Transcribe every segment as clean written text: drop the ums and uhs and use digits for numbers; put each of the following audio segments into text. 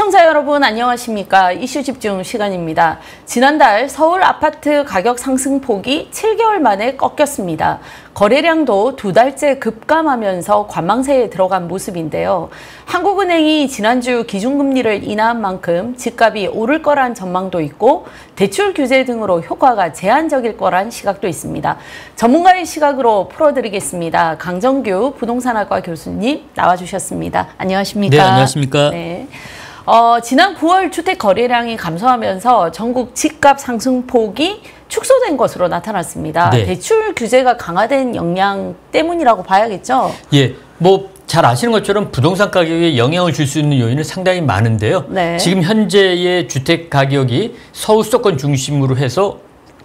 시청자 여러분 안녕하십니까. 이슈 집중 시간입니다. 지난달 서울 아파트 가격 상승폭이 7개월 만에 꺾였습니다. 거래량도 2달째 급감하면서 관망세에 들어간 모습인데요. 한국은행이 지난주 기준금리를 인하한 만큼 집값이 오를 거란 전망도 있고 대출 규제 등으로 효과가 제한적일 거란 시각도 있습니다. 전문가의 시각으로 풀어드리겠습니다. 강정규 부동산학과 교수님 나와주셨습니다. 안녕하십니까? 네, 안녕하십니까? 네. 지난 9월 주택 거래량이 감소하면서 전국 집값 상승폭이 축소된 것으로 나타났습니다. 네. 대출 규제가 강화된 영향 때문이라고 봐야겠죠? 예, 뭐 잘 아시는 것처럼 부동산 가격에 영향을 줄 수 있는 요인은 상당히 많은데요. 네. 지금 현재의 주택 가격이 서울 수도권 중심으로 해서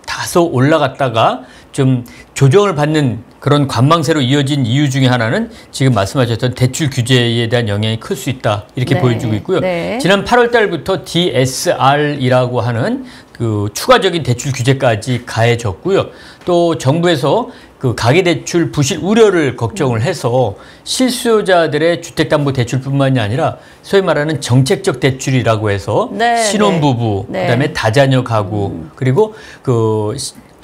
다소 올라갔다가 좀 조정을 받는 그런 관망세로 이어진 이유 중에 하나는 지금 말씀하셨던 대출 규제에 대한 영향이 클 수 있다 이렇게 네. 보여지고 있고요. 네. 지난 8월 달부터 DSR이라고 하는 그 추가적인 대출 규제까지 가해졌고요. 또 정부에서 그 가계대출 부실 우려를 걱정을 해서 실수요자들의 주택담보대출뿐만이 아니라 소위 말하는 정책적 대출이라고 해서 네, 신혼부부, 네. 그다음에 다자녀 가구, 그리고 그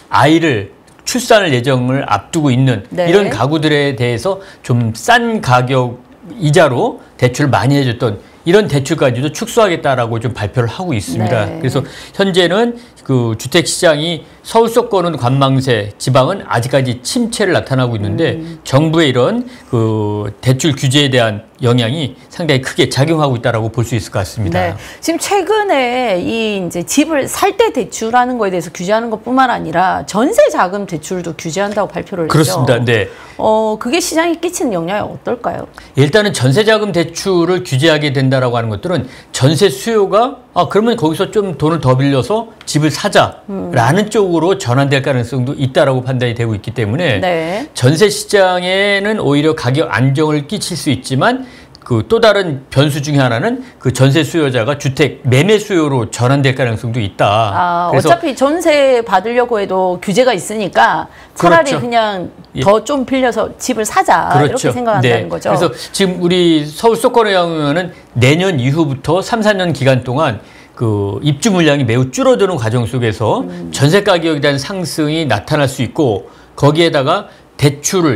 아이를 출산을 예정을 앞두고 있는 네. 이런 가구들에 대해서 좀 싼 가격 이자로 대출을 많이 해줬던 이런 대출까지도 축소하겠다라고 좀 발표를 하고 있습니다. 네. 그래서 현재는 그 주택 시장이 서울 수도권은 관망세, 지방은 아직까지 침체를 나타나고 있는데 정부의 이런 그 대출 규제에 대한 영향이 상당히 크게 작용하고 있다라고 볼 수 있을 것 같습니다. 네. 지금 최근에 이 이제 집을 살 때 대출하는 거에 대해서 규제하는 것뿐만 아니라 전세 자금 대출도 규제한다고 발표를 했죠. 그렇습니다. 네. 그게 시장에 끼치는 영향이 어떨까요? 일단은 전세자금 대출을 규제하게 된다라고 하는 것들은 전세 수요가 그러면 거기서 좀 돈을 더 빌려서 집을 사자라는 쪽으로 전환될 가능성도 있다라고 판단이 되고 있기 때문에 네. 전세 시장에는 오히려 가격 안정을 끼칠 수 있지만 그 또 다른 변수 중에 하나는 그 전세 수요자가 주택 매매 수요로 전환될 가능성도 있다. 그래서 어차피 전세 받으려고 해도 규제가 있으니까 차라리 그렇죠. 그냥 더 좀 빌려서 집을 사자 그렇죠. 이렇게 생각한다는 네. 거죠. 그래서 지금 우리 서울 수도권의 경우에는 내년 이후부터 3, 4년 기간 동안 그 입주 물량이 매우 줄어드는 과정 속에서 전세 가격에 대한 상승이 나타날 수 있고 거기에다가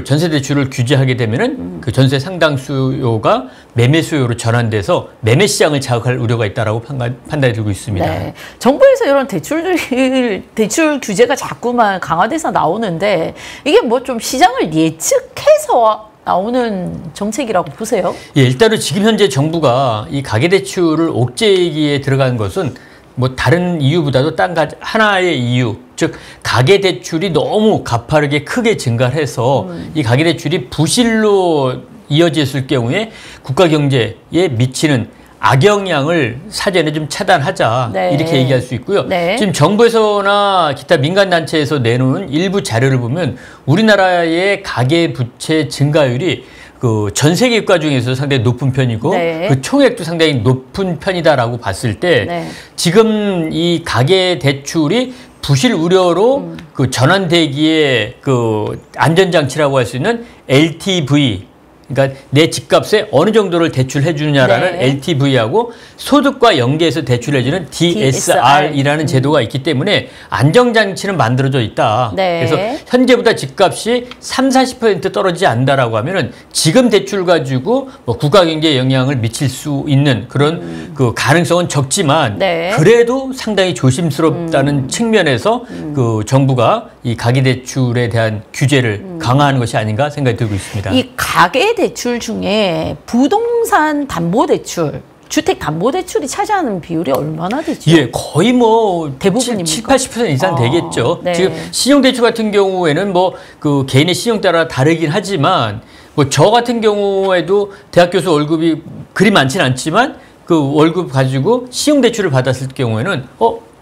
전세 대출을 규제하게 되면은 그 전세 상당 수요가 매매 수요로 전환돼서 매매 시장을 자극할 우려가 있다라고 판단이 들고 있습니다. 네. 정부에서 이런 대출 규제가 자꾸만 강화돼서 나오는데 이게 뭐 좀 시장을 예측해서 나오는 정책이라고 보세요? 예, 일단은 지금 현재 정부가 이 가계대출을 옥죄기에 들어간 것은 뭐 다른 이유보다도 하나의 이유, 즉 가계대출이 너무 가파르게 크게 증가를 해서 이 가계대출이 부실로 이어졌을 경우에 국가 경제에 미치는 악영향을 사전에 좀 차단하자 네. 이렇게 얘기할 수 있고요. 네. 지금 정부에서나 기타 민간단체에서 내놓은 일부 자료를 보면 우리나라의 가계부채 증가율이 그 전 세계 국가 중에서 상당히 높은 편이고 네. 그 총액도 상당히 높은 편이다라고 봤을 때 네. 지금 이 가계 대출이 부실 우려로 그 전환되기에 그 안전장치라고 할 수 있는 LTV, 그러니까 내 집값에 어느 정도를 대출해 주느냐라는 네. LTV하고 소득과 연계해서 대출해 주는 DSR이라는 제도가 있기 때문에 안정장치는 만들어져 있다. 네. 그래서 현재보다 집값이 30~40% 떨어지지 않는다라고 하면은 지금 대출 가지고 뭐 국가 경제에 영향을 미칠 수 있는 그런 그 가능성은 적지만 네. 그래도 상당히 조심스럽다는 측면에서 그 정부가 이 가계대출에 대한 규제를 강화하는 것이 아닌가 생각이 들고 있습니다. 이 가계대출 중에 부동산 담보대출, 주택담보대출이 차지하는 비율이 얼마나 되죠? 예, 거의 뭐 대부분입니까? 70~80% 이상 되겠죠. 네. 지금 신용대출 같은 경우에는 뭐 그 개인의 신용 따라 다르긴 하지만 뭐 저 같은 경우에도 대학 교수 월급이 그리 많지는 않지만 그 월급 가지고 신용대출을 받았을 경우에는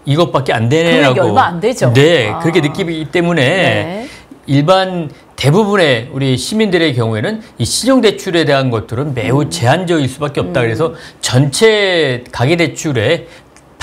이것밖에 안 되네라고. 금액이 얼마 안 되죠. 네, 그렇게 느끼기 때문에 네. 일반 대부분의 우리 시민들의 경우에는 이 신용대출에 대한 것들은 매우 제한적일 수밖에 없다. 그래서 전체 가계대출의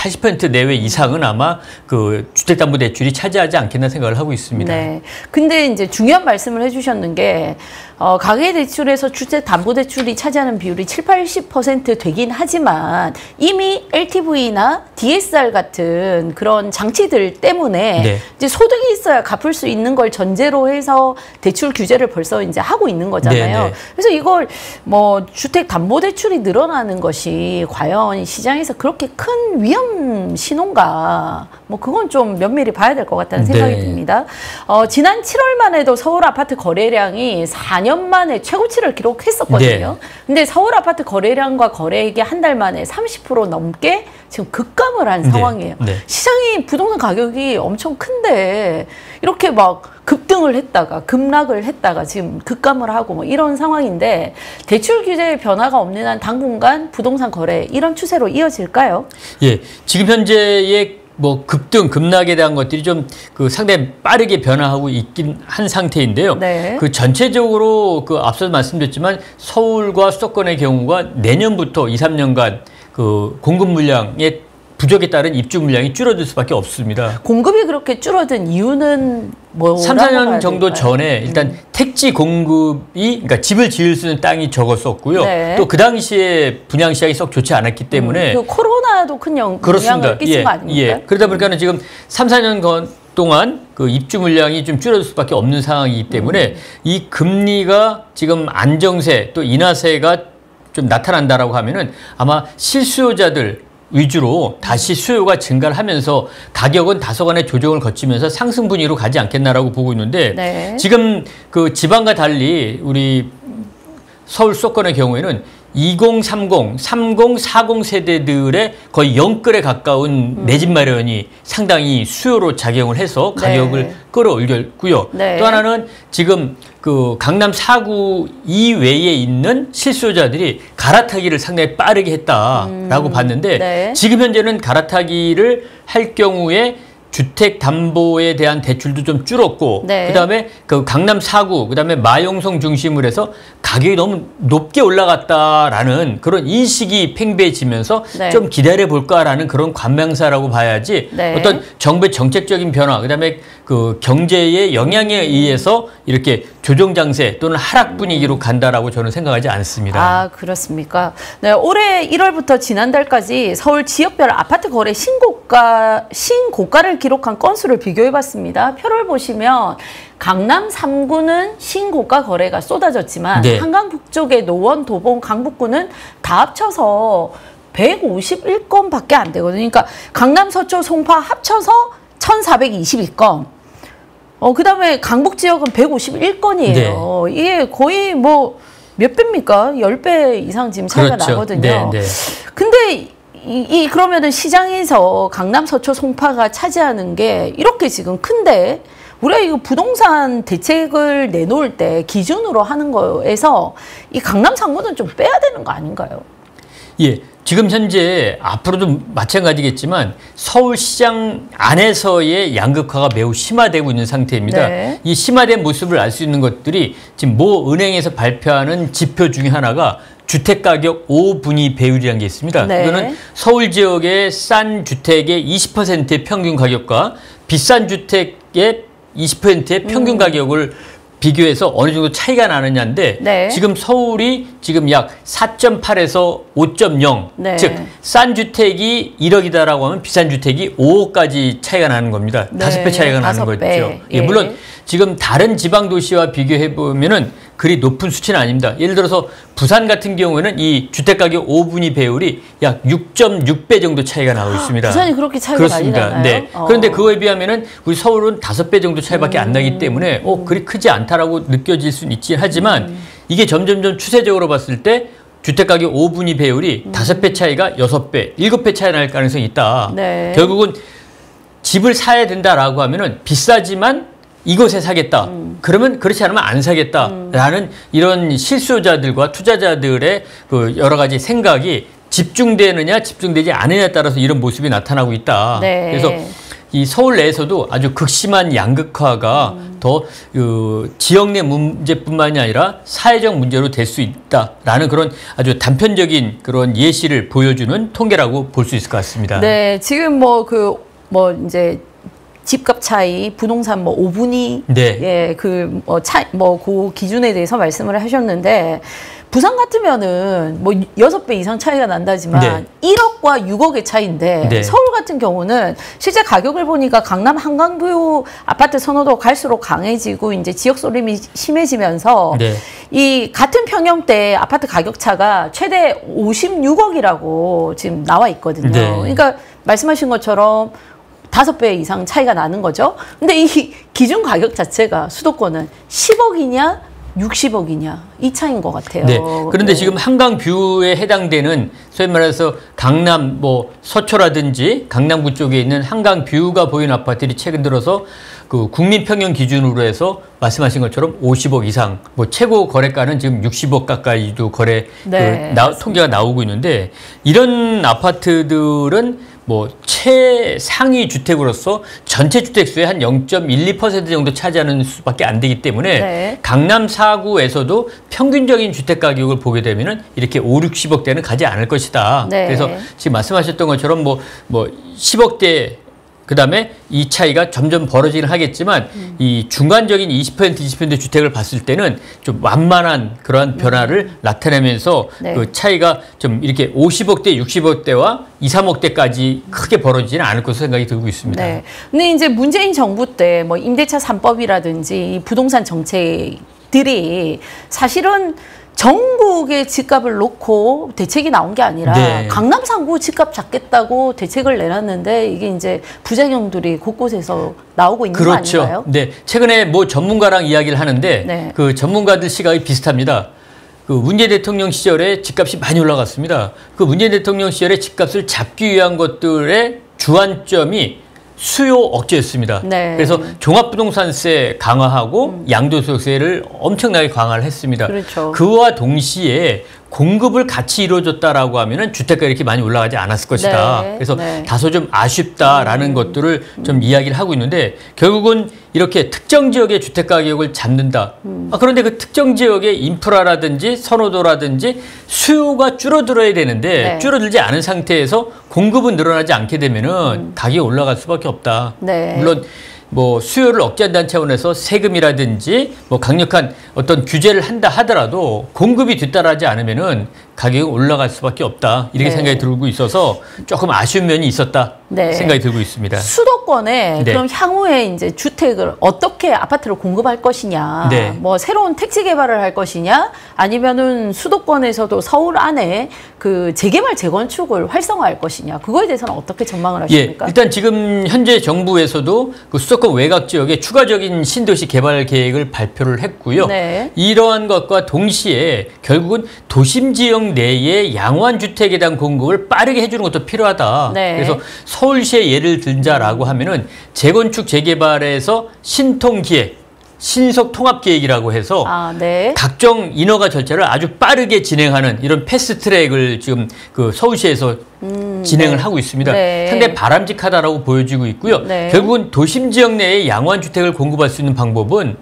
80% 내외 이상은 아마 그 주택담보대출이 차지하지 않겠나 생각을 하고 있습니다. 네. 근데 이제 중요한 말씀을 해주셨는 게 가계대출에서 주택담보대출이 차지하는 비율이 70~80% 되긴 하지만 이미 LTV나 DSR 같은 그런 장치들 때문에 네. 이제 소득이 있어야 갚을 수 있는 걸 전제로 해서 대출 규제를 벌써 이제 하고 있는 거잖아요. 네, 네. 그래서 이걸 뭐 주택담보대출이 늘어나는 것이 과연 시장에서 그렇게 큰 위험 신호인가? 뭐 그건 좀 면밀히 봐야 될 것 같다는 생각이 네. 듭니다. 지난 7월만 해도 서울 아파트 거래량이 4년 만에 최고치를 기록했었거든요. 네. 근데 서울 아파트 거래량과 거래액이 한 달 만에 30% 넘게 지금 급감을 한 상황이에요. 네. 시장이 부동산 가격이 엄청 큰데 이렇게 막 급등을 했다가 급락을 했다가 지금 급감을 하고 뭐 이런 상황인데 대출 규제의 변화가 없는 한 당분간 부동산 거래 이런 추세로 이어질까요? 예, 지금 현재의 뭐 급등, 급락에 대한 것들이 좀 그 상당히 빠르게 변화하고 있긴 한 상태인데요. 네. 그 전체적으로 그 앞서도 말씀드렸지만 서울과 수도권의 경우가 내년부터 2~3년간 그 공급 물량의 부족에 따른 입주 물량이 줄어들 수밖에 없습니다. 공급이 그렇게 줄어든 이유는 뭐라고 3~4년 정도 될까요? 전에 일단 택지 공급이 그러니까 집을 지을 수 있는 땅이 적었었고요. 네. 또 그 당시에 분양 시장이 썩 좋지 않았기 때문에 그 코로나도 큰 영향을 끼친 거 아닙니까? 예. 그러다 보니까는 지금 3~4년 동안 그 입주 물량이 좀 줄어들 수밖에 없는 상황이기 때문에 이 금리가 지금 안정세 또 인하세가 좀 나타난다라고 하면은 아마 실수요자들 위주로 다시 수요가 증가를 하면서 가격은 다소간의 조정을 거치면서 상승 분위기로 가지 않겠나라고 보고 있는데 네. 지금 그 지방과 달리 우리 서울 수도권의 경우에는 2030, 30, 40 세대들의 거의 0끌에 가까운 내 집 마련이 상당히 수요로 작용을 해서 가격을 네. 끌어올렸고요. 네. 또 하나는 지금 그 강남 4구 이외에 있는 실수요자들이 갈아타기를 상당히 빠르게 했다라고 봤는데 네. 지금 현재는 갈아타기를 할 경우에 주택담보에 대한 대출도 좀 줄었고 네. 그다음에 그 강남 4구 그다음에 마용성 중심으로 해서 가격이 너무 높게 올라갔다라는 그런 인식이 팽배해지면서 네. 좀 기다려볼까라는 그런 관망사라고 봐야지 네. 어떤 정부의 정책적인 변화 그다음에 그 경제의 영향에 의해서 이렇게 조정장세 또는 하락 분위기로 간다라고 저는 생각하지 않습니다. 아, 그렇습니까? 네, 올해 1월부터 지난달까지 서울 지역별 아파트 거래 신고가를 기록한 건수를 비교해봤습니다. 표를 보시면 강남 3구는 신고가 거래가 쏟아졌지만 네. 한강 북쪽의 노원, 도봉, 강북구는 다 합쳐서 151건밖에 안 되거든요. 그러니까 강남 서초, 송파 합쳐서 1,422건. 그 다음에 강북 지역은 151건이에요. 네. 이게 거의 뭐 몇 배입니까? 10배 이상 지금 차이가 그렇죠. 나거든요. 네, 네. 근데 그러면은 시장에서 강남, 서초, 송파가 차지하는 게 이렇게 지금 큰데 우리가 이거 부동산 대책을 내놓을 때 기준으로 하는 거에서 이 강남 3구는 좀 빼야 되는 거 아닌가요? 예, 지금 현재 앞으로도 마찬가지겠지만 서울시장 안에서의 양극화가 매우 심화되고 있는 상태입니다. 네. 이 심화된 모습을 알 수 있는 것들이 지금 모 은행에서 발표하는 지표 중에 하나가 주택가격 5분위 배율이라는 게 있습니다. 네. 이거는 서울 지역의 싼 주택의 20%의 평균 가격과 비싼 주택의 20%의 평균 가격을 비교해서 어느 정도 차이가 나느냐인데 네. 지금 서울이 지금 약 4.8에서 5.0 네. 즉 싼 주택이 1억이다라고 하면 비싼 주택이 5억까지 차이가 나는 겁니다. 네. 5배 차이가 나는 5배. 거죠. 예. 예, 물론 지금 다른 지방 도시와 비교해 보면은 그리 높은 수치는 아닙니다. 예를 들어서 부산 같은 경우에는 이 주택가격 5분위 배율이 약 6.6배 정도 차이가 나고 있습니다. 부산이 그렇게 차이가 많이 나나요? 네. 그런데 그거에 비하면은 우리 서울은 5배 정도 차이밖에 안 나기 때문에 그리 크지 않다라고 느껴질 수는 있긴 하지만 이게 점점점 추세적으로 봤을 때 주택가격 5분위 배율이 5배 차이가 6배, 7배 차이 날 가능성이 있다. 네. 결국은 집을 사야 된다라고 하면은 비싸지만 이곳에 사겠다. 그러면 그렇지 않으면 안 사겠다라는 이런 실수요자들과 투자자들의 그 여러 가지 생각이 집중되느냐 집중되지 않느냐에 따라서 이런 모습이 나타나고 있다. 네. 그래서 이 서울 내에서도 아주 극심한 양극화가 더 지역 내 문제뿐만이 아니라 사회적 문제로 될 수 있다라는 그런 아주 단편적인 그런 예시를 보여주는 통계라고 볼 수 있을 것 같습니다. 네, 지금 이제 집값 차이, 부동산 5분위, 네. 예, 그 기준에 대해서 말씀을 하셨는데, 부산 같으면은 6배 이상 차이가 난다지만 네. 1억과 6억의 차이인데 네. 서울 같은 경우는 실제 가격을 보니까 강남 한강뷰 아파트 선호도가 갈수록 강해지고 이제 지역 소림이 심해지면서 네. 이 같은 평형대 아파트 가격 차가 최대 56억이라고 지금 나와 있거든요. 네. 그러니까 말씀하신 것처럼 5배 이상 차이가 나는 거죠. 근데 이 기준 가격 자체가 수도권은 10억이냐 60억이냐 이 차이인 것 같아요. 네. 그런데 지금 한강뷰에 해당되는 소위 말해서 강남 서초라든지 강남구 쪽에 있는 한강뷰가 보이는 아파트들이 최근 들어서 그 국민평형 기준으로 해서 말씀하신 것처럼 50억 이상, 최고 거래가는 지금 60억 가까이도 네, 통계가 나오고 있는데, 이런 아파트들은 최상위 주택으로서 전체 주택수의 한 0.12% 정도 차지하는 수밖에 안 되기 때문에 네. 강남 4구에서도 평균적인 주택 가격을 보게 되면은 이렇게 5, 60억대는 가지 않을 것이다. 네. 그래서 지금 말씀하셨던 것처럼 10억대 그다음에 이 차이가 점점 벌어지긴 하겠지만 이 중간적인 20% 주택을 봤을 때는 좀 완만한 그러한 변화를 나타내면서 네. 그 차이가 좀 이렇게 50억대, 60억대와 2, 3억대까지 크게 벌어지지는 않을 것으로 생각이 들고 있습니다. 네. 근데 이제 문재인 정부 때 임대차 3법이라든지 부동산 정책들이 사실은 전국의 집값을 놓고 대책이 나온 게 아니라 네. 강남 3구 집값 잡겠다고 대책을 내놨는데 이게 이제 부작용들이 곳곳에서 나오고 있는 그렇죠. 거 아닌가요? 네. 최근에 전문가랑 이야기를 하는데 네. 그 전문가들 시각이 비슷합니다. 그 문재인 대통령 시절에 집값이 많이 올라갔습니다. 그 문재인 대통령 시절에 집값을 잡기 위한 것들의 주안점이 수요 억제였습니다. 네. 그래서 종합부동산세 강화하고 양도소득세를 엄청나게 강화를 했습니다. 그렇죠. 그와 동시에 공급을 같이 이루어졌다라고 하면은 주택가 이렇게 많이 올라가지 않았을 것이다. 네. 그래서 네. 다소 좀 아쉽다라는 것들을 좀 이야기를 하고 있는데, 결국은 이렇게 특정 지역의 주택 가격을 잡는다. 그런데 그 특정 지역의 인프라라든지 선호도라든지 수요가 줄어들어야 되는데 네. 줄어들지 않은 상태에서 공급은 늘어나지 않게 되면은 가격이 올라갈 수밖에 없다. 네. 물론 수요를 억제한다는 차원에서 세금이라든지 강력한 어떤 규제를 한다 하더라도 공급이 뒤따라하지 않으면은 가격이 올라갈 수밖에 없다. 이렇게 네. 생각이 들고 있어서 조금 아쉬운 면이 있었다. 네. 생각이 들고 있습니다. 수도권에 네. 그럼 향후에 이제 주택을 어떻게 아파트를 공급할 것이냐, 네. 새로운 택지 개발을 할 것이냐, 아니면은 수도권에서도 서울 안에 그 재개발 재건축을 활성화할 것이냐, 그거에 대해서는 어떻게 전망을 하십니까? 일단 지금 현재 정부에서도 그 수도권 외곽 지역에 추가적인 신도시 개발 계획을 발표를 했고요. 네. 이러한 것과 동시에 결국은 도심 지역 내에 양호한 주택에 대한 공급을 빠르게 해주는 것도 필요하다. 네. 그래서 서울시의 예를 들자라고 하면은 재건축 재개발에서 신통기획, 신속통합계획이라고 해서 네. 각종 인허가 절차를 아주 빠르게 진행하는 이런 패스트트랙을 지금 그 서울시에서 진행을 네. 하고 있습니다. 네. 상당히 바람직하다라고 보여지고 있고요. 네. 결국은 도심 지역 내에 양호한 주택을 공급할 수 있는 방법은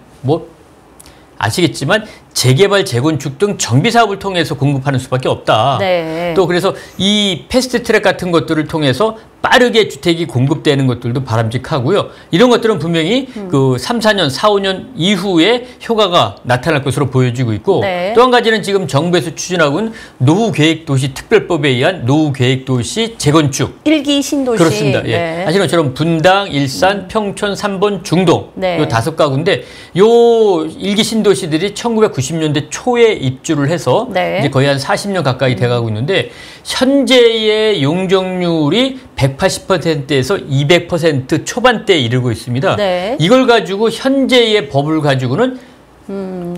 아시겠지만 재개발, 재건축 등 정비 사업을 통해서 공급하는 수밖에 없다. 네. 또 그래서 이 패스트트랙 같은 것들을 통해서 빠르게 주택이 공급되는 것들도 바람직하고요. 이런 것들은 분명히 그 3, 4년, 4, 5년 이후에 효과가 나타날 것으로 보여지고 있고, 네. 또 한 가지는 지금 정부에서 추진하고 있는 노후계획도시 특별법에 의한 노후계획도시 재건축. 1기 신도시. 그렇습니다. 예. 네. 아시는 것처럼 분당, 일산, 평촌, 3번, 중동 네. 요 5가구인데 요 일기 신도시들이 1990년대 초에 입주를 해서 네. 이제 거의 한 40년 가까이 돼가고 있는데, 현재의 용적률이 180%에서 200% 초반대에 이르고 있습니다. 네. 이걸 가지고 현재의 법을 가지고는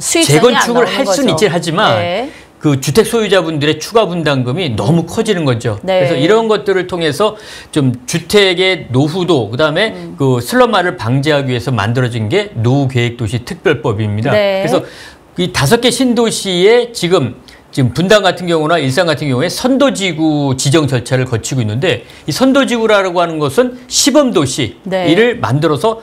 수익성이 재건축을 할 수는 있긴 하지만 네. 그 주택 소유자분들의 추가 분담금이 너무 커지는 거죠. 네. 그래서 이런 것들을 통해서 좀 주택의 노후도, 그다음에 그 슬럼화를 방지하기 위해서 만들어진 게 노후계획도시 특별법입니다. 네. 그래서 이 5개 신도시에 지금 지금 분당 같은 경우나 일산 같은 경우에 선도지구 지정 절차를 거치고 있는데 이 선도지구라고 하는 것은 시범도시 네. 이를 만들어서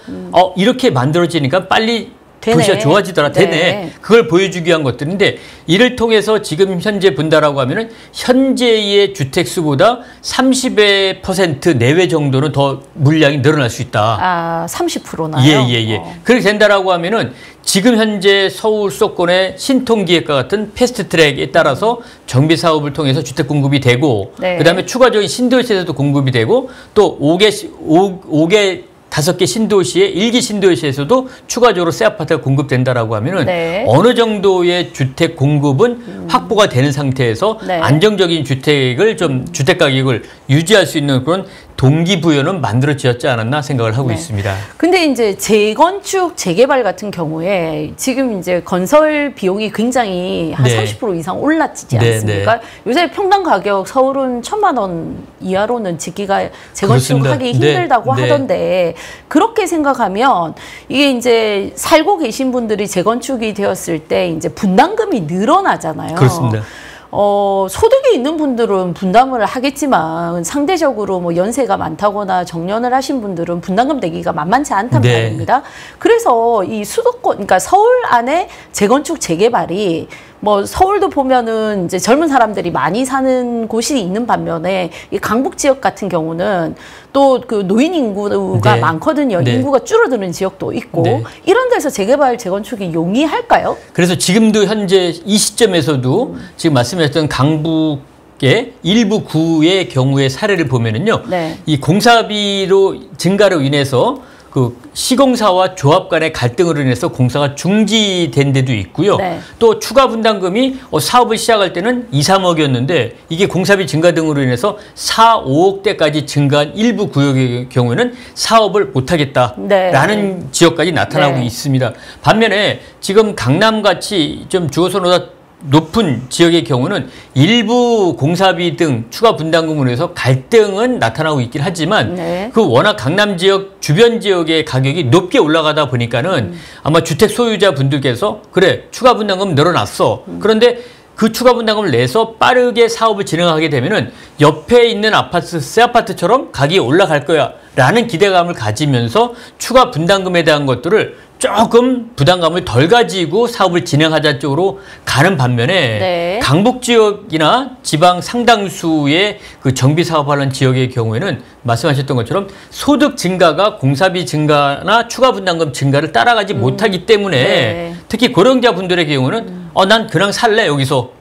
이렇게 만들어지니까 빨리 되네. 도시가 좋아지더라. 네. 되네. 그걸 보여주기 위한 것들인데 이를 통해서 지금 현재 분다라고 하면은 현재의 주택수보다 30% 내외 정도는 더 물량이 늘어날 수 있다. 아, 30%나요? 예. 그렇게 된다라고 하면은 지금 현재 서울 수도권의 신통기획과 같은 패스트트랙에 따라서 정비 사업을 통해서 주택 공급이 되고 네. 그다음에 추가적인 신도시에서도 공급이 되고 또 5개 5개 신도시의 1기 신도시에서도 추가적으로 새 아파트가 공급된다라고 하면은 네. 어느 정도의 주택 공급은 확보가 되는 상태에서 네. 안정적인 주택을 좀 주택 가격을 유지할 수 있는 그런 동기부여는 만들어지었지 않았나 생각을 하고 네. 있습니다. 근데 이제 재건축, 재개발 같은 경우에 지금 이제 건설 비용이 굉장히 한 네. 30% 이상 올랐지 네, 않습니까? 요새 평당 가격 서울은 1,000만 원 이하로는 짓기가 재건축하기 힘들다고 네. 하던데 그렇게 생각하면 이게 이제 살고 계신 분들이 재건축이 되었을 때 이제 분담금이 늘어나잖아요. 그렇습니다. 소득이 있는 분들은 분담을 하겠지만 상대적으로 뭐 연세가 많다거나 정년을 하신 분들은 분담금 내기가 만만치 않단 네. 말입니다. 그래서 이 수도권, 그러니까 서울 안에 재건축, 재개발이 뭐 서울도 보면은 이제 젊은 사람들이 많이 사는 곳이 있는 반면에 이 강북 지역 같은 경우는 또 그 노인 인구가 네. 많거든요. 네. 인구가 줄어드는 지역도 있고 네. 이런 데서 재개발, 재건축이 용이할까요? 그래서 지금도 현재 이 시점에서도 지금 말씀하셨던 강북의 일부 구의 경우의 사례를 보면은요. 네. 이 공사비로 증가로 인해서 그 시공사와 조합 간의 갈등으로 인해서 공사가 중지된 데도 있고요. 네. 또 추가 분담금이 사업을 시작할 때는 2, 3억이었는데 이게 공사비 증가 등으로 인해서 4, 5억대까지 증가한 일부 구역의 경우에는 사업을 못하겠다라는 네. 지역까지 나타나고 네. 있습니다. 반면에 지금 강남같이 좀 주거선호가 높은 지역의 경우는 일부 공사비 등 추가 분담금으로 해서 갈등은 나타나고 있긴 하지만 네. 그 워낙 강남 지역 주변 지역의 가격이 높게 올라가다 보니까는 아마 주택 소유자 분들께서 그래 추가 분담금 늘어났어. 그런데 그 추가 분담금을 내서 빠르게 사업을 진행하게 되면은 옆에 있는 아파트, 새 아파트처럼 가격이 올라갈 거야 라는 기대감을 가지면서 추가 분담금에 대한 것들을 조금 부담감을 덜 가지고 사업을 진행하자 쪽으로 가는 반면에 네. 강북 지역이나 지방 상당수의 그 정비 사업하는 지역의 경우에는 말씀하셨던 것처럼 소득 증가가 공사비 증가나 추가 분담금 증가를 따라가지 못하기 때문에 네. 특히 고령자 분들의 경우는 난 그냥 살래 여기서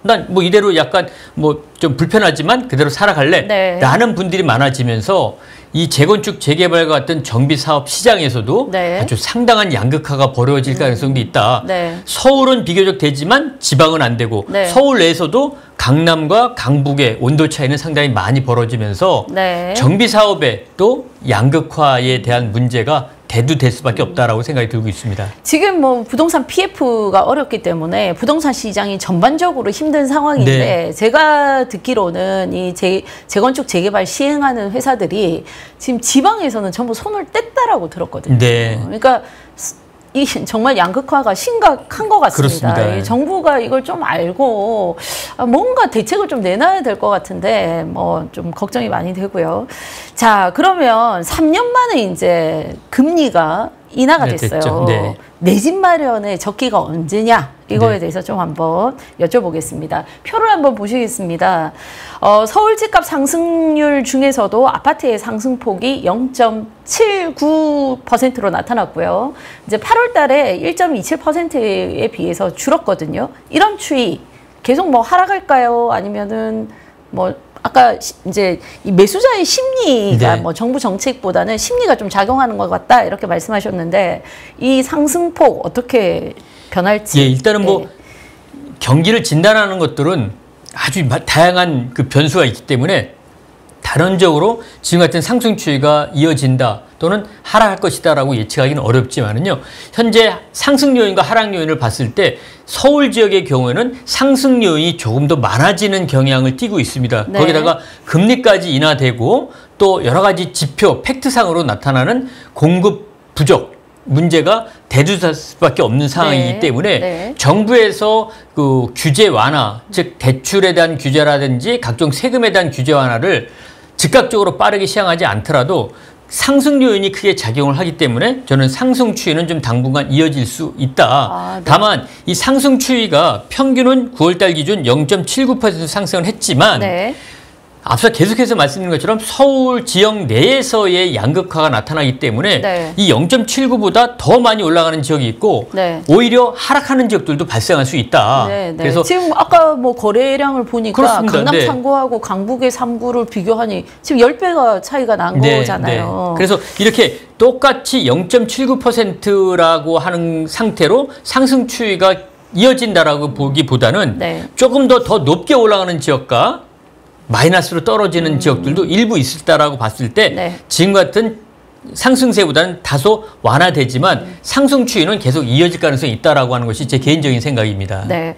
난 뭐 이대로 약간 뭐 좀 불편하지만 그대로 살아갈래 네. 라는 분들이 많아지면서 이 재건축 재개발과 같은 정비 사업 시장에서도 네. 아주 상당한 양극화가 벌어질 가능성도 있다. 네. 서울은 비교적 되지만 지방은 안 되고 네. 서울 내에서도 강남과 강북의 온도 차이는 상당히 많이 벌어지면서 네. 정비 사업에 또 양극화에 대한 문제가 대두될 수밖에 없다라고 생각이 들고 있습니다. 지금 뭐 부동산 PF가 어렵기 때문에 부동산 시장이 전반적으로 힘든 상황인데 네. 제가 듣기로는 이 재건축 재개발 시행하는 회사들이 지금 지방에서는 전부 손을 뗐다라고 들었거든요. 네. 그러니까 이 정말 양극화가 심각한 것 같습니다. 그렇습니다. 이 정부가 이걸 좀 알고 뭔가 대책을 좀 내놔야 될 것 같은데 뭐 좀 걱정이 많이 되고요. 자, 그러면 3년 만에 이제 금리가 인하가 네, 됐어요. 됐죠. 네. 내 집 마련의 적기가 언제냐? 이거에 네. 대해서 대해서 좀 한번 여쭤보겠습니다. 표를 한번 보시겠습니다. 서울 집값 상승률 중에서도 아파트의 상승폭이 0.79%로 나타났고요. 이제 8월 달에 1.27%에 비해서 줄었거든요. 이런 추이 계속 뭐 하락할까요? 아니면은 뭐 아까 이제 이 매수자의 심리가 네. 뭐 정부 정책보다는 심리가 좀 작용하는 것 같다 이렇게 말씀하셨는데 이 상승폭 어떻게 변할지. 예, 일단은 뭐 네. 경기를 진단하는 것들은 아주 다양한 그 변수가 있기 때문에 단언적으로 지금 같은 상승 추이가 이어진다 또는 하락할 것이다라고 예측하기는 어렵지만은요. 현재 상승 요인과 하락 요인을 봤을 때 서울 지역의 경우에는 상승 요인이 조금 더 많아지는 경향을 띠고 있습니다. 네. 거기다가 금리까지 인하되고 또 여러 가지 지표, 팩트상으로 나타나는 공급 부족 문제가 대두될 수밖에 없는 상황이기 네. 때문에 네. 정부에서 그 규제 완화, 즉 대출에 대한 규제라든지 각종 세금에 대한 규제 완화를 즉각적으로 빠르게 시행하지 않더라도 상승 요인이 크게 작용을 하기 때문에 저는 상승 추이는 좀 당분간 이어질 수 있다. 네. 다만 이 상승 추이가 평균은 9월달 기준 0.79% 상승을 했지만 네. 앞서 계속해서 말씀드린 것처럼 서울 지역 내에서의 양극화가 나타나기 때문에 네. 이 0.79보다 더 많이 올라가는 지역이 있고 네. 오히려 하락하는 지역들도 발생할 수 있다. 네, 네. 그래서 지금 아까 뭐 거래량을 보니까 그렇습니다. 강남 네. 3구하고 강북의 3구를 비교하니 지금 10배가 차이가 난 거잖아요. 그래서 이렇게 똑같이 0.79%라고 하는 상태로 상승 추이가 이어진다라고 보기보다는 네. 조금 더 높게 올라가는 지역과 마이너스로 떨어지는 지역들도 일부 있을다라고 봤을 때 네. 지금 같은 상승세보다는 다소 완화되지만 상승 추이는 계속 이어질 가능성이 있다라고 하는 것이 제 개인적인 생각입니다. 네.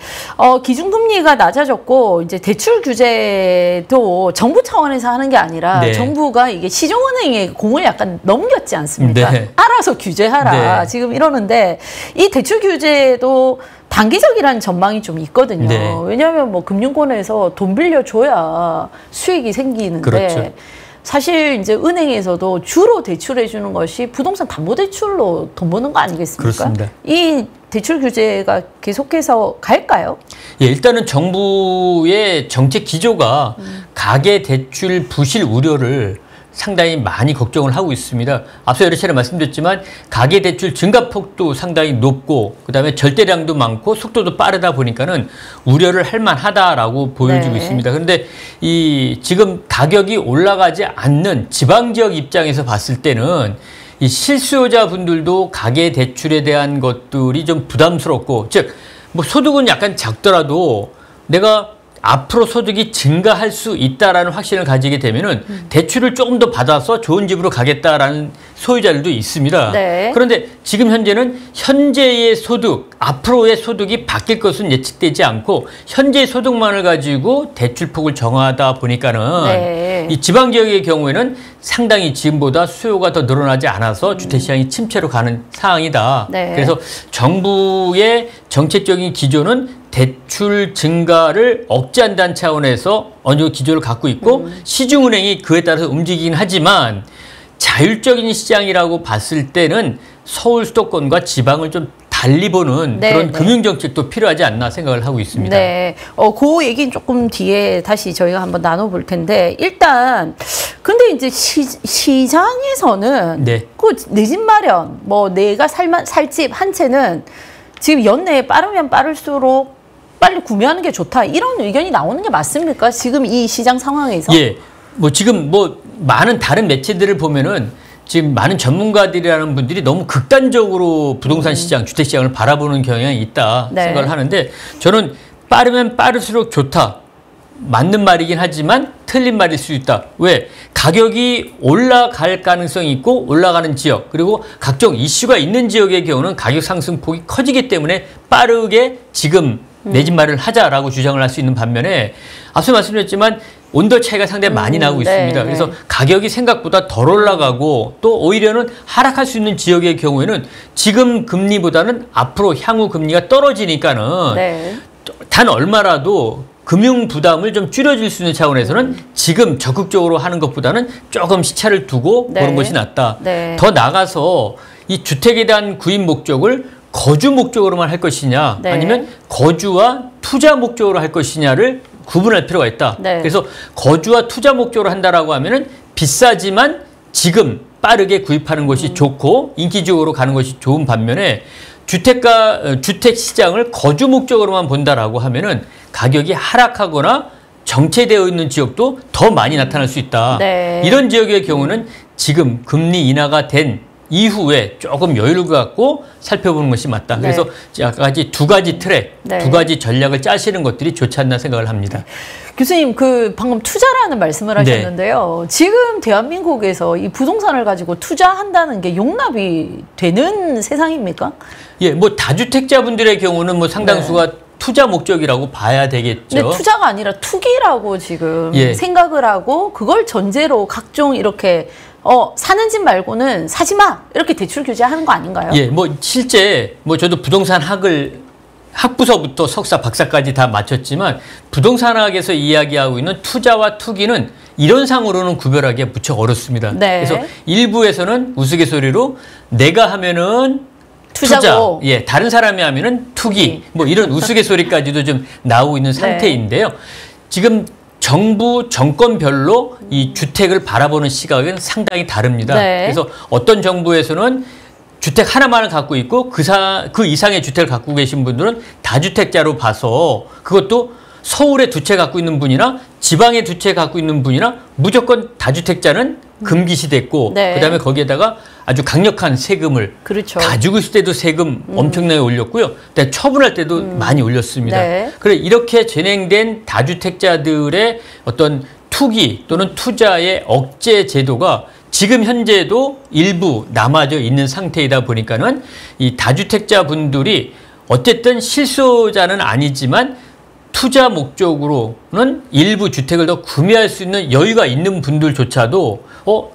기준금리가 낮아졌고 이제 대출 규제도 정부 차원에서 하는 게 아니라 네. 정부가 이게 시중은행에 공을 약간 넘겼지 않습니까? 네. 알아서 규제하라. 네. 지금 이러는데 이 대출 규제도 단기적이라는 전망이 좀 있거든요. 네. 왜냐하면 뭐 금융권에서 돈 빌려줘야 수익이 생기는데 그렇죠. 사실 이제 은행에서도 주로 대출해 주는 것이 부동산 담보대출로 돈 버는 거 아니겠습니까? 그렇습니다. 이 대출 규제가 계속해서 갈까요? 예, 일단은 정부의 정책 기조가 가계 대출 부실 우려를 상당히 많이 걱정을 하고 있습니다. 앞서 여러 차례 말씀드렸지만 가계 대출 증가 폭도 상당히 높고 그다음에 절대량도 많고 속도도 빠르다 보니까는 우려를 할 만하다라고 보여지고 네. 있습니다. 그런데 이 지금 가격이 올라가지 않는 지방 지역 입장에서 봤을 때는 이 실수요자 분들도 가계 대출에 대한 것들이 좀 부담스럽고 즉 뭐 소득은 약간 작더라도 내가 앞으로 소득이 증가할 수 있다라는 확신을 가지게 되면은 대출을 조금 더 받아서 좋은 집으로 가겠다라는 소유자들도 있습니다. 네. 그런데 지금 현재는 현재의 소득, 앞으로의 소득이 바뀔 것은 예측되지 않고 현재의 소득만을 가지고 대출폭을 정하다 보니까는 네. 이 지방 지역의 경우에는 상당히 지금보다 수요가 더 늘어나지 않아서 주택 시장이 침체로 가는 상황이다. 네. 그래서 정부의 정책적인 기조는 대출 증가를 억제한다는 차원에서 어느 정도 기조를 갖고 있고 시중은행이 그에 따라서 움직이긴 하지만 자율적인 시장이라고 봤을 때는 서울 수도권과 지방을 좀 달리 보는 네, 그런 네. 금융정책도 필요하지 않나 생각을 하고 있습니다. 네. 그 얘기는 조금 뒤에 다시 저희가 한번 나눠볼 텐데, 일단, 근데 이제 시장에서는 네. 그 내 집 마련, 뭐 내가 살 집 한 채는 지금 연내에 빠르면 빠를수록 빨리 구매하는 게 좋다. 이런 의견이 나오는 게 맞습니까? 지금 이 시장 상황에서? 예. 뭐 지금 뭐 많은 다른 매체들을 보면은 지금 많은 전문가들이라는 분들이 너무 극단적으로 부동산 시장, 주택 시장을 바라보는 경향이 있다 네. 생각을 하는데 저는 빠르면 빠를수록 좋다. 맞는 말이긴 하지만 틀린 말일 수 있다. 왜? 가격이 올라갈 가능성이 있고 올라가는 지역 그리고 각종 이슈가 있는 지역의 경우는 가격 상승폭이 커지기 때문에 빠르게 지금 내 집 마련을 하자라고 주장을 할 수 있는 반면에 앞서 말씀드렸지만 온도 차이가 상당히 많이 나고 네, 있습니다. 네. 그래서 가격이 생각보다 덜 올라가고 또 오히려는 하락할 수 있는 지역의 경우에는 지금 금리보다는 앞으로 향후 금리가 떨어지니까는 네. 단 얼마라도 금융 부담을 좀 줄여줄 수 있는 차원에서는 지금 적극적으로 하는 것보다는 조금 시차를 두고 네. 보는 것이 낫다. 네. 더 나아가서 이 주택에 대한 구입 목적을 거주 목적으로만 할 것이냐 네. 아니면 거주와 투자 목적으로 할 것이냐를 구분할 필요가 있다. 네. 그래서 거주와 투자 목적으로 한다라고 하면은 비싸지만 지금 빠르게 구입하는 것이 좋고 인기지역으로 가는 것이 좋은 반면에 주택 시장을 거주 목적으로만 본다라고 하면은 가격이 하락하거나 정체되어 있는 지역도 더 많이 나타날 수 있다. 네. 이런 지역의 경우는 지금 금리 인하가 된 이후에 조금 여유를 갖고 살펴보는 것이 맞다. 네. 그래서 아까까지 두 가지 트랙, 네. 두 가지 전략을 짜시는 것들이 좋지 않나 생각을 합니다. 교수님, 방금 투자라는 말씀을 하셨는데요. 지금 대한민국에서 이 부동산을 가지고 투자한다는 게 용납이 되는 세상입니까? 예, 뭐 다주택자분들의 경우는 뭐 상당수가 투자 목적이라고 봐야 되겠죠. 근데 투자가 아니라 투기라고 지금 예. 생각을 하고 그걸 전제로 각종 이렇게 사는 집 말고는 사지 마 이렇게 대출 규제하는 거 아닌가요? 예, 뭐 실제 뭐 저도 부동산 학부서부터 석사, 박사까지 다 마쳤지만 부동산학에서 이야기하고 있는 투자와 투기는 이론상으로는 구별하기가 무척 어렵습니다. 네. 그래서 일부에서는 우스갯소리로 내가 하면은 투자고, 투자, 예, 다른 사람이 하면은 투기, 뭐 이런 우스갯소리까지도 좀 나오고 있는 상태인데요. 지금 정부 정권별로 이 주택을 바라보는 시각은 상당히 다릅니다. 네. 그래서 어떤 정부에서는 주택 하나만을 갖고 있고 그 이상의 주택을 갖고 계신 분들은 다주택자로 봐서 그것도 서울에 두 채 갖고 있는 분이나 지방에 두 채 갖고 있는 분이나 무조건 다주택자는 금기시됐고 네. 그다음에 거기에다가 아주 강력한 세금을 그렇죠. 가지고 있을 때도 세금 엄청나게 올렸고요. 그다음에 처분할 때도 많이 올렸습니다. 네. 그래 이렇게 진행된 다주택자들의 어떤 투기 또는 투자의 억제 제도가 지금 현재도 일부 남아져 있는 상태이다 보니까는 이 다주택자 분들이 어쨌든 실소자는 아니지만 투자 목적으로는 일부 주택을 더 구매할 수 있는 여유가 있는 분들조차도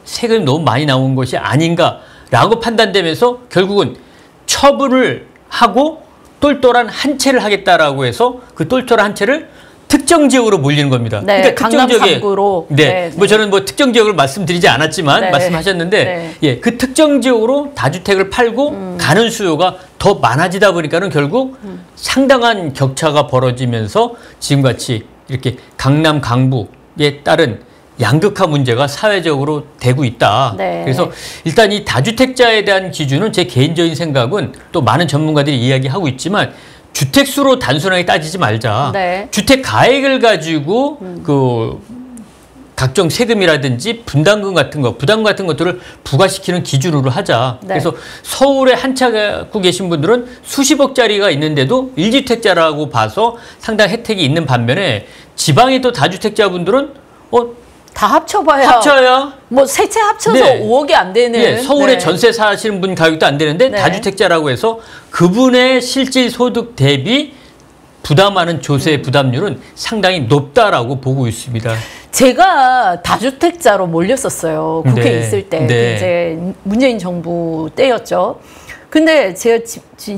세금이 너무 많이 나온 것이 아닌가라고 판단되면서 결국은 처분을 하고 똘똘한 한 채를 하겠다라고 해서 그 똘똘한 한 채를 특정 지역으로 몰리는 겁니다. 네, 그러니까 특정 지역에 네, 뭐 저는 뭐 특정 지역을 말씀드리지 않았지만 네. 말씀하셨는데 네. 예, 그 특정 지역으로 다주택을 팔고 가는 수요가 더 많아지다 보니까는 결국 상당한 격차가 벌어지면서 지금같이 이렇게 강남 강북에 따른 양극화 문제가 사회적으로 되고 있다. 네. 그래서 일단 이 다주택자에 대한 기준은 제 개인적인 생각은 또 많은 전문가들이 이야기하고 있지만 주택수로 단순하게 따지지 말자. 네. 주택 가액을 가지고 그 각종 세금이라든지 부담금 같은 것들을 부과시키는 기준으로 하자. 네. 그래서 서울에 한 채 갖고 계신 분들은 수십억짜리가 있는데도 1주택자라고 봐서 상당 혜택이 있는 반면에 지방의 또 다주택자분들은 다 합쳐봐야 뭐 세 채 합쳐서 네. 5억이 안 되는. 예, 서울에 네. 전세 사시는 분 가격도 안 되는데 네. 다주택자라고 해서 그분의 실질 소득 대비 부담하는 조세 부담률은 상당히 높다라고 보고 있습니다. 제가 다주택자로 몰렸었어요. 국회에 네. 있을 때. 네. 이제 문재인 정부 때였죠. 근데 제가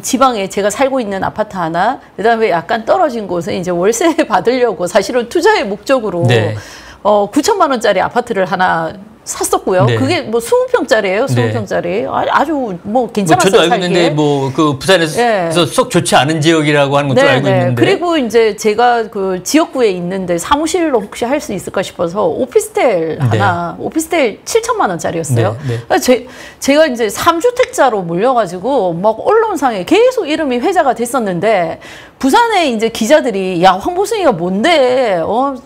지방에 제가 살고 있는 아파트 하나, 그다음에 약간 떨어진 곳에 이제 월세 받으려고 사실은 투자의 목적으로 네. 9천만 원짜리 아파트를 하나 샀었고요. 네. 그게 뭐 20평짜리예요. 20평짜리. 아주 뭐 괜찮았어요. 저도 알고 있는데 뭐 그 부산에서 네. 속 좋지 않은 지역이라고 하는 것도 네, 알고 네. 있는데. 그리고 이제 제가 그 지역구에 있는데 사무실로 혹시 할 수 있을까 싶어서 오피스텔 하나, 오피스텔 7천만 원짜리였어요. 네, 네. 그래서 제가 이제 3주택자로 몰려가지고 막 언론상에 계속 이름이 회자가 됐었는데 부산에 이제 기자들이 야, 황보승이가 뭔데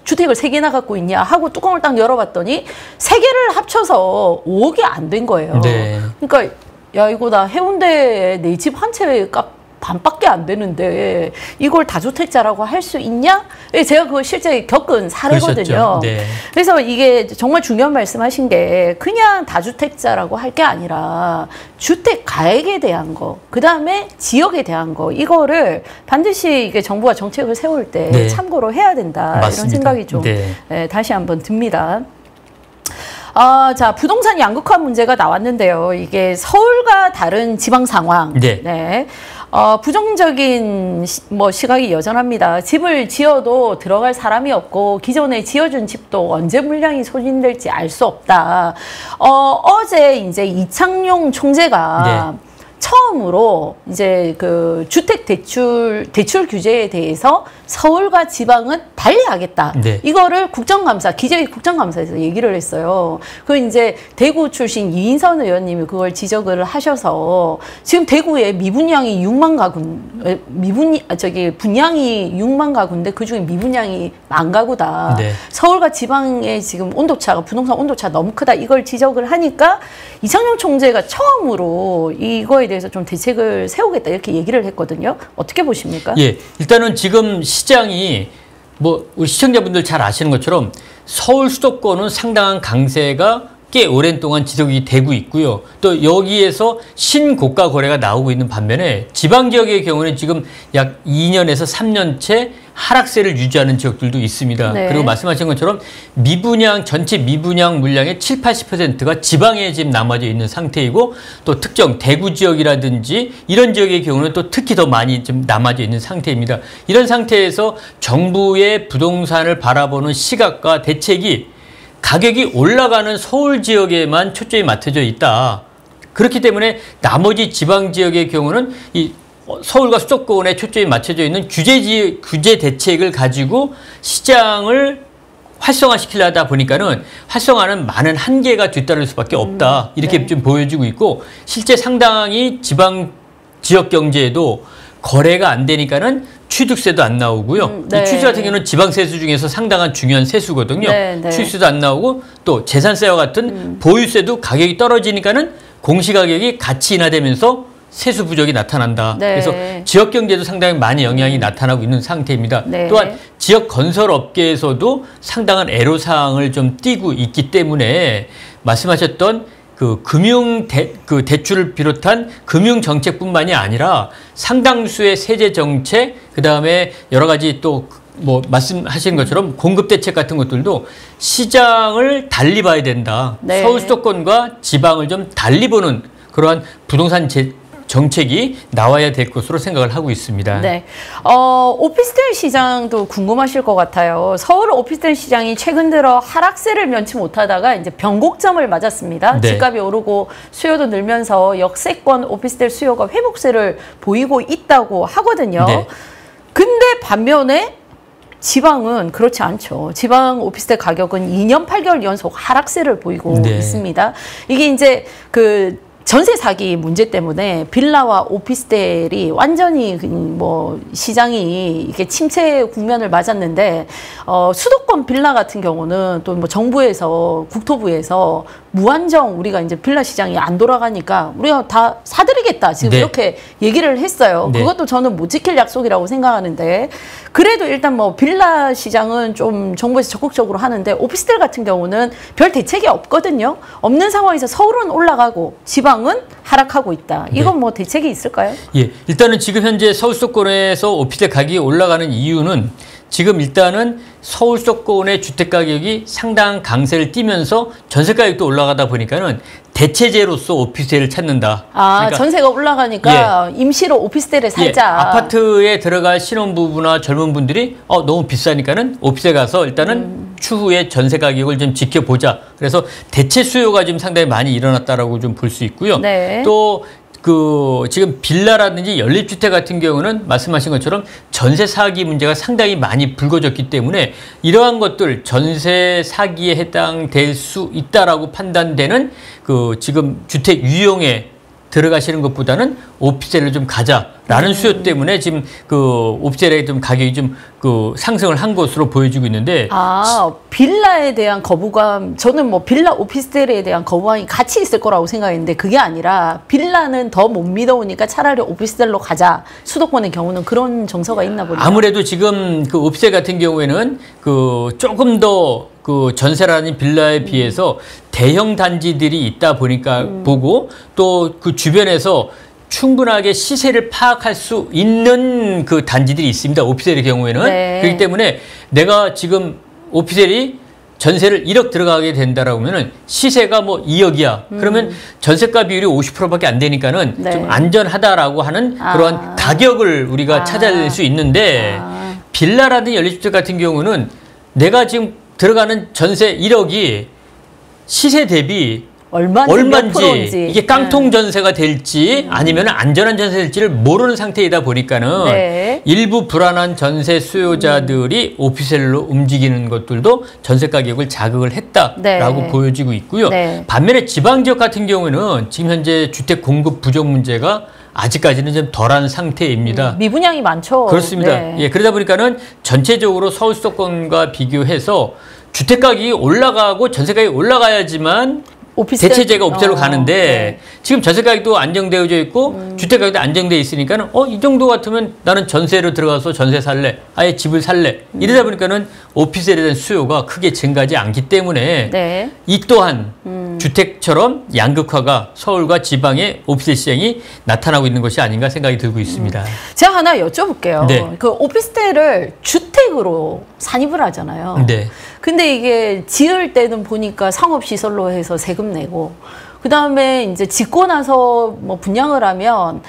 주택을 3개나 갖고 있냐 하고 뚜껑을 딱 열어봤더니 3개를 합쳐서 5억이 안 된 거예요. 네. 그러니까 야, 이거 나 해운대에 내 집 한 채 값 반밖에 안 되는데 이걸 다주택자라고 할 수 있냐? 제가 그거 실제 겪은 사례거든요. 네. 그래서 이게 정말 중요한 말씀하신 게 그냥 다주택자라고 할 게 아니라 주택 가액에 대한 거, 그 다음에 지역에 대한 거, 이거를 반드시 이게 정부가 정책을 세울 때 네. 참고로 해야 된다. 맞습니다. 이런 생각이 좀 네. 다시 한번 듭니다. 자, 부동산 양극화 문제가 나왔는데요. 이게 서울과 다른 지방 상황. 네. 부정적인 시각이 여전합니다. 집을 지어도 들어갈 사람이 없고 기존에 지어준 집도 언제 물량이 소진될지 알 수 없다. 어제 이제 이창용 총재가 처음으로 이제 그 주택 대출 규제에 대해서 서울과 지방은 달리하겠다. 네. 이거를 국정감사, 기재위 국정감사에서 얘기를 했어요. 그 이제 대구 출신 이인선 의원님이 그걸 지적을 하셔서 지금 대구에 미분양이 6만 가구, 분양이 6만 가구인데 그 중에 미분양이 1만 가구다. 네. 서울과 지방의 지금 온도차가, 부동산 온도차 너무 크다. 이걸 지적을 하니까 이창용 총재가 처음으로 이거에 대해서 좀 대책을 세우겠다 이렇게 얘기를 했거든요. 어떻게 보십니까? 예, 일단은 지금 시장이 우리 시청자분들 잘 아시는 것처럼 서울 수도권은 상당한 강세가 꽤 오랜 동안 지속이 되고 있고요. 또 여기에서 신고가 거래가 나오고 있는 반면에 지방 지역의 경우는 지금 약 2년에서 3년째 하락세를 유지하는 지역들도 있습니다. 네. 그리고 말씀하신 것처럼 미분양, 전체 미분양 물량의 7, 80%가 지방에 지금 남아져 있는 상태이고 또 특정 대구 지역이라든지 이런 지역의 경우는 또 특히 더 많이 좀 남아져 있는 상태입니다. 이런 상태에서 정부의 부동산을 바라보는 시각과 대책이 가격이 올라가는 서울 지역에만 초점이 맞춰져 있다. 그렇기 때문에 나머지 지방 지역의 경우는 이 서울과 수도권에 초점이 맞춰져 있는 규제 대책을 가지고 시장을 활성화시키려다 보니까는 활성화는 많은 한계가 뒤따를 수밖에 없다. 이렇게 네. 좀 보여지고 있고 실제 상당히 지방 지역 경제에도 거래가 안 되니까는 취득세도 안 나오고요. 네. 이 취득세 같은 경우는 지방세수 중에서 상당한 중요한 세수거든요. 네, 네. 취득세도 안 나오고 또 재산세와 같은 보유세도 가격이 떨어지니까는 공시가격이 가치 인하되면서 세수 부족이 나타난다. 네. 그래서 지역 경제도 상당히 많이 영향이 나타나고 있는 상태입니다. 네. 또한 지역 건설 업계에서도 상당한 애로사항을 좀 띠고 있기 때문에 말씀하셨던 그 대출을 비롯한 금융 정책뿐만이 아니라 상당수의 세제 정책, 그 다음에 여러 가지 또 뭐 말씀하신 것처럼 공급 대책 같은 것들도 시장을 달리 봐야 된다. 네. 서울 수도권과 지방을 좀 달리 보는 그러한 부동산 정책이 나와야 될 것으로 생각을 하고 있습니다. 네. 오피스텔 시장도 궁금하실 것 같아요. 서울 오피스텔 시장이 최근 들어 하락세를 면치 못하다가 이제 변곡점을 맞았습니다. 네. 집값이 오르고 수요도 늘면서 역세권 오피스텔 수요가 회복세를 보이고 있다고 하거든요. 네. 근데 반면에 지방은 그렇지 않죠. 지방 오피스텔 가격은 2년 8개월 연속 하락세를 보이고 네. 있습니다. 이게 이제 전세 사기 문제 때문에 빌라와 오피스텔이 완전히 뭐 시장이 이게 침체 국면을 맞았는데 수도권 빌라 같은 경우는 또 뭐 정부에서 국토부에서 무한정 우리가 이제 빌라 시장이 안 돌아가니까 우리가 다 사드리겠다 지금 네. 이렇게 얘기를 했어요. 네. 그것도 저는 못 지킬 약속이라고 생각하는데 그래도 일단 뭐 빌라 시장은 좀 정부에서 적극적으로 하는데 오피스텔 같은 경우는 별 대책이 없거든요. 없는 상황에서 서울은 올라가고 지방은 하락하고 있다. 이건 네. 뭐 대책이 있을까요? 예, 일단은 지금 현재 서울 수도권에서 오피스텔 가격이 올라가는 이유는 지금 일단은 서울 수도권의 주택 가격이 상당한 강세를 띠면서 전세 가격도 올라가다 보니까는 대체제로서 오피스텔을 찾는다. 그러니까 전세가 올라가니까 임시로 오피스텔에 살자. 아파트에 들어갈 신혼부부나 젊은 분들이 너무 비싸니까는 오피스텔 가서 일단은 추후에 전세 가격을 좀 지켜보자. 그래서 대체 수요가 지금 상당히 많이 일어났다라고 좀 볼 수 있고요. 네. 또 지금 빌라라든지 연립주택 같은 경우는 말씀하신 것처럼 전세 사기 문제가 상당히 많이 불거졌기 때문에 이러한 것들 전세 사기에 해당될 수 있다라고 판단되는 지금 주택 유용에 들어가시는 것보다는 오피스텔을 좀 가자라는 수요 때문에 지금 오피스텔의 좀 가격이 좀 상승을 한 것으로 보여지고 있는데 빌라에 대한 거부감 저는 뭐 빌라 오피스텔에 대한 거부감이 같이 있을 거라고 생각했는데 그게 아니라 빌라는 더 못 믿어오니까 차라리 오피스텔로 가자. 수도권의 경우는 그런 정서가 있나 보네요. 아무래도 지금 오피스텔 같은 경우에는 조금 더 전세라는 빌라에 비해서 대형 단지들이 있다 보니까 보고 또 그 주변에서 충분하게 시세를 파악할 수 있는 단지들이 있습니다. 오피스텔의 경우에는. 네. 그렇기 때문에 내가 지금 오피스텔이 전세를 1억 들어가게 된다라고 하면은 시세가 뭐 2억이야. 그러면 전세가 비율이 50%밖에 안 되니까는 네. 좀 안전하다라고 하는 그러한 가격을 우리가 찾아낼 수 있는데 빌라라든지 연립주택 같은 경우는 내가 지금 들어가는 전세 1억이 시세 대비 얼마인지 이게 깡통 전세가 될지 아니면 안전한 전세가 될지를 모르는 상태이다 보니까는 네. 일부 불안한 전세 수요자들이 오피스텔로 움직이는 것들도 전세 가격을 자극을 했다라고 네. 보여지고 있고요. 네. 반면에 지방 지역 같은 경우는 지금 현재 주택 공급 부족 문제가 아직까지는 좀 덜한 상태입니다. 미분양이 많죠. 그렇습니다. 네. 예, 그러다 보니까는 전체적으로 서울 수도권과 비교해서 주택 가격이 올라가고 전세 가격이 올라가야지만 대체제가 오피스텔로 가는데 네. 지금 전세 가격도 안정되어져 있고 주택 가격도 안정돼 있으니까는 이 정도 같으면 나는 전세로 들어가서 전세 살래, 아예 집을 살래 이러다 보니까는 오피스텔에 대한 수요가 크게 증가하지 않기 때문에 네. 이 또한 주택처럼 양극화가 서울과 지방의 오피스텔 시장이 나타나고 있는 것이 아닌가 생각이 들고 있습니다. 제가 하나 여쭤볼게요. 네. 그 오피스텔을 주택으로 산입을 하잖아요. 네. 근데 이게 지을 때는 보니까 상업시설로 해서 세금 내고, 그 다음에 이제 짓고 나서 뭐 분양을 하면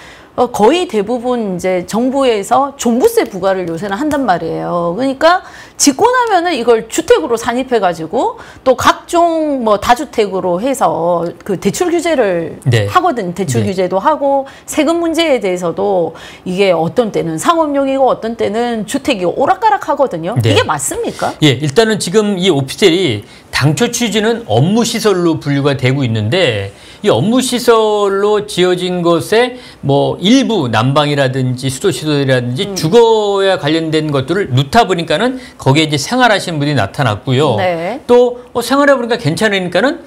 거의 대부분 이제 정부에서 종부세 부과를 요새는 한단 말이에요. 그러니까 짓고 나면은 이걸 주택으로 산입해가지고 또 각종 뭐 다주택으로 해서 그 대출 규제를 네. 하거든. 대출 네. 규제도 하고 세금 문제에 대해서도 이게 어떤 때는 상업용이고 어떤 때는 주택이 오락가락 하거든요. 네. 이게 맞습니까? 예, 일단은 지금 이 오피스텔이 당초 취지는 업무시설로 분류가 되고 있는데 이 업무시설로 지어진 것에 뭐 일부 난방이라든지 수도시설이라든지 주거에 관련된 것들을 넣다 보니까는 거기에 이제 생활하시는 분이 나타났고요. 네. 또 생활해 보니까 괜찮으니까는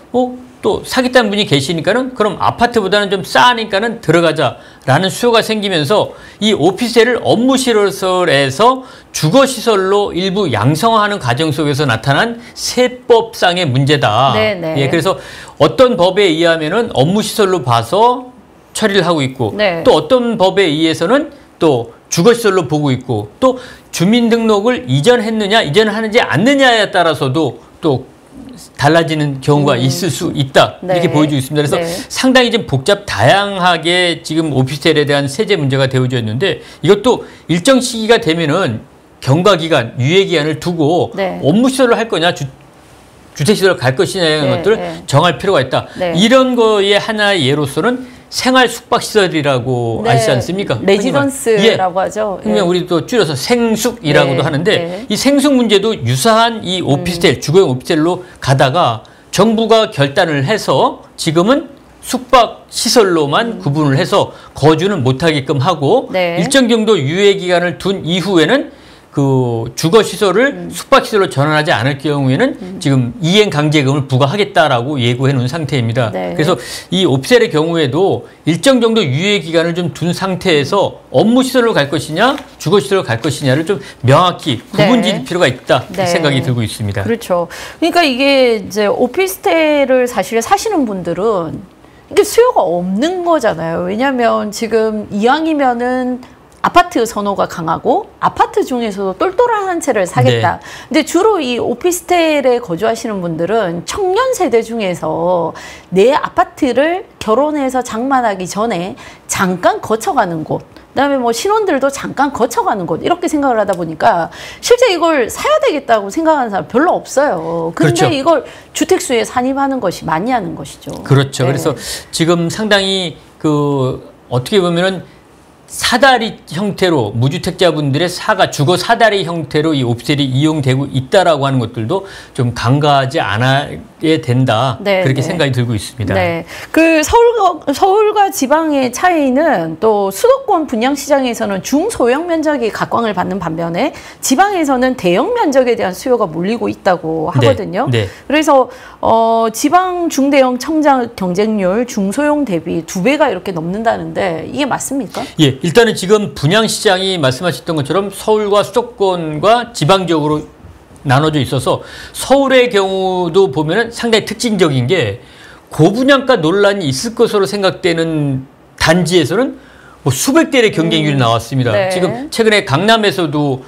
또 사겠다는 분이 계시니까는 그럼 아파트보다는 좀 싸니까는 들어가자라는 수요가 생기면서 이 오피스텔을 업무시설에서 주거시설로 일부 양성화하는 과정 속에서 나타난 세법상의 문제다. 네네. 예, 그래서 어떤 법에 의하면은 업무시설로 봐서 처리를 하고 있고 네. 또 어떤 법에 의해서는 또 주거시설로 보고 있고 또 주민등록을 이전하는지 않느냐에 따라서도 또 달라지는 경우가 있을 수 있다. 네. 이렇게 보여지고 있습니다. 그래서 네. 상당히 좀 다양하게 지금 오피스텔에 대한 세제 문제가 되어져 있는데 이것도 일정 시기가 되면은 경과기간, 유예기간을 두고 네. 업무시설로 할 거냐, 주택시설로 갈 것이냐 이런 네, 것들을 네. 정할 필요가 있다. 네. 이런 거의 하나의 예로서는 생활 숙박시설이라고 네. 아시지 않습니까? 레지던스라고 하죠. 그러면 우리 또 줄여서 생숙이라고도 네. 하는데 네. 이 생숙 문제도 유사한 이 오피스텔, 주거용 오피스텔로 가다가 정부가 결단을 해서 지금은 숙박시설로만 구분을 해서 거주는 못하게끔 하고 네. 일정 정도 유예기간을 둔 이후에는 그 주거시설을 숙박시설로 전환하지 않을 경우에는 지금 이행강제금을 부과하겠다라고 예고해 놓은 상태입니다. 네. 그래서 이 오피스텔의 경우에도 일정 정도 유예기간을 좀 둔 상태에서 업무시설로 갈 것이냐 주거시설로 갈 것이냐를 좀 명확히 구분 지을 필요가 있다 네. 생각이 들고 있습니다. 그렇죠. 그러니까 이게 이제 오피스텔을 사실 사시는 분들은 이게 수요가 없는 거잖아요. 왜냐하면 지금 이왕이면은 아파트 선호가 강하고 아파트 중에서도 똘똘한 한 채를 사겠다. 네. 근데 주로 이 오피스텔에 거주하시는 분들은 청년 세대 중에서 내 아파트를 결혼해서 장만하기 전에 잠깐 거쳐가는 곳, 그다음에 뭐 신혼들도 잠깐 거쳐가는 곳 이렇게 생각을 하다 보니까 실제 이걸 사야 되겠다고 생각하는 사람 별로 없어요. 근데 그렇죠. 이걸 주택수에 산입하는 것이 많이 하는 것이죠. 그렇죠. 네. 그래서 지금 상당히 어떻게 보면은 사다리 형태로 무주택자분들의 주거 사다리 형태로 이 오피스텔이 이용되고 있다라고 하는 것들도 좀 간과하지 않아야 된다. 네, 그렇게 네. 생각이 들고 있습니다. 네. 그 서울과 지방의 차이는 또 수도권 분양 시장에서는 중소형 면적이 각광을 받는 반면에 지방에서는 대형 면적에 대한 수요가 몰리고 있다고 하거든요. 네. 그래서 지방 중대형 청장 경쟁률 중소형 대비 2배가 이렇게 넘는다는데 이게 맞습니까? 예, 일단은 지금 분양 시장이 말씀하셨던 것처럼 서울과 수도권과 지방적으로 나눠져 있어서 서울의 경우도 보면은 상당히 특징적인 게 고분양가 논란이 있을 것으로 생각되는 단지에서는 뭐 수백 대의 경쟁률이 나왔습니다. 네. 지금 최근에 강남에서도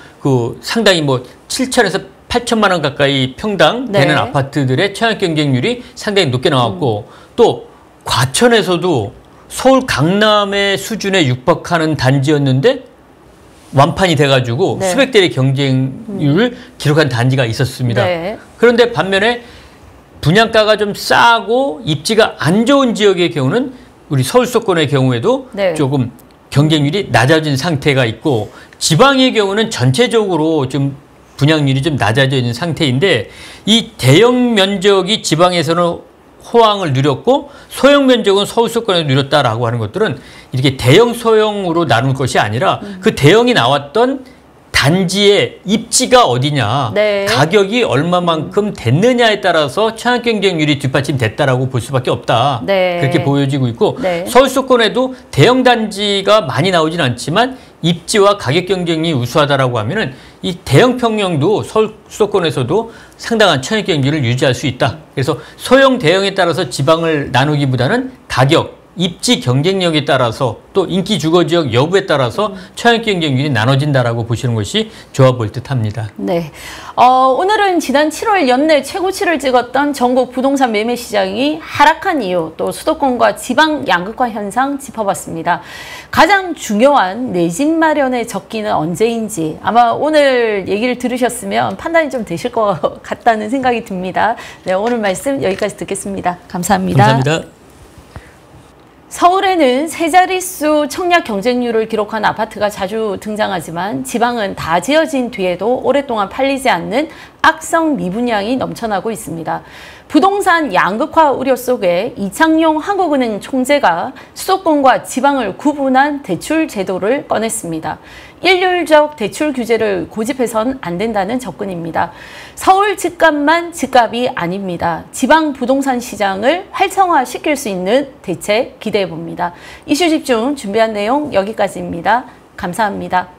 상당히 뭐 7천에서 8천만 원 가까이 평당 네. 되는 아파트들의 청약 경쟁률이 상당히 높게 나왔고 또 과천에서도 서울 강남의 수준에 육박하는 단지였는데 완판이 돼가지고 네. 수백 대의 경쟁률을 기록한 단지가 있었습니다. 네. 그런데 반면에 분양가가 좀 싸고 입지가 안 좋은 지역의 경우는 우리 서울 수도권의 경우에도 네. 조금 경쟁률이 낮아진 상태가 있고 지방의 경우는 전체적으로 좀 분양률이 좀 낮아져 있는 상태인데 이 대형 면적이 지방에서는 호황을 누렸고 소형 면적은 서울 수도권에서 누렸다라고 하는 것들은 이렇게 대형 소형으로 나눌 것이 아니라 그 대형이 나왔던 단지의 입지가 어디냐, 네. 가격이 얼마만큼 됐느냐에 따라서 청약 경쟁률이 뒷받침됐다라고 볼 수밖에 없다. 네. 그렇게 보여지고 있고 네. 서울 수도권에도 대형 단지가 많이 나오진 않지만 입지와 가격 경쟁이 우수하다라고 하면은 이 대형 평형도 서울 수도권에서도 상당한 청약 경기를 유지할 수 있다. 그래서 소형, 대형에 따라서 지방을 나누기보다는 가격, 입지 경쟁력에 따라서 또 인기 주거 지역 여부에 따라서 청약 경쟁률이 나눠진다라고 보시는 것이 좋아 보일 듯합니다. 네, 오늘은 지난 7월 연내 최고치를 찍었던 전국 부동산 매매 시장이 하락한 이유, 또 수도권과 지방 양극화 현상 짚어봤습니다. 가장 중요한 내 집 마련의 적기는 언제인지 아마 오늘 얘기를 들으셨으면 판단이 좀 되실 것 같다는 생각이 듭니다. 네, 오늘 말씀 여기까지 듣겠습니다. 감사합니다. 감사합니다. 서울에는 세 자릿수 청약 경쟁률을 기록한 아파트가 자주 등장하지만 지방은 다 지어진 뒤에도 오랫동안 팔리지 않는 악성 미분양이 넘쳐나고 있습니다. 부동산 양극화 우려 속에 이창용 한국은행 총재가 수도권과 지방을 구분한 대출 제도를 꺼냈습니다. 일률적 대출 규제를 고집해선 안 된다는 접근입니다. 서울 집값만 집값이 아닙니다. 지방 부동산 시장을 활성화시킬 수 있는 대책 기대해 봅니다. 이슈 집중 준비한 내용 여기까지입니다. 감사합니다.